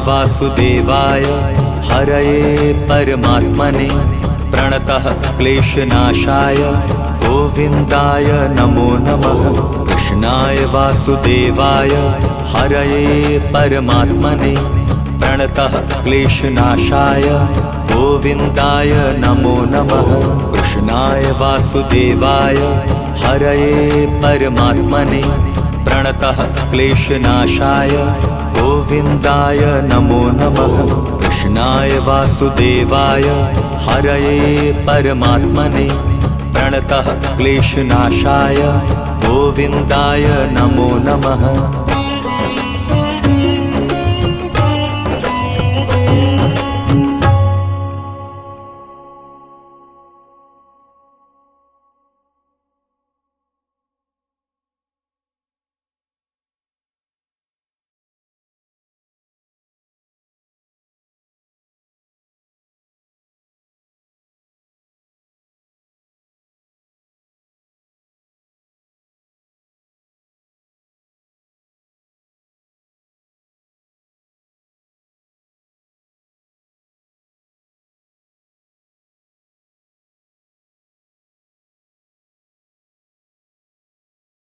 वासुदेवाय हरये परमात्मने प्रणतः क्लेशनाशाय गोविन्दाय नमो नमः। कृष्णाय वासुदेवाय हरये परमात्मने प्रणतः क्लेशनाशाय गोविन्दाय नमो नमः। कृष्णाय वासुदेवाय हरये परमात्मने प्रणतः क्लेशनाशाय गोविन्दाय नमो नमः। कृष्णाय वासुदेवाय हरये परमात्मने प्रणतः क्लेशनाशाय गोविन्दाय नमो नमः।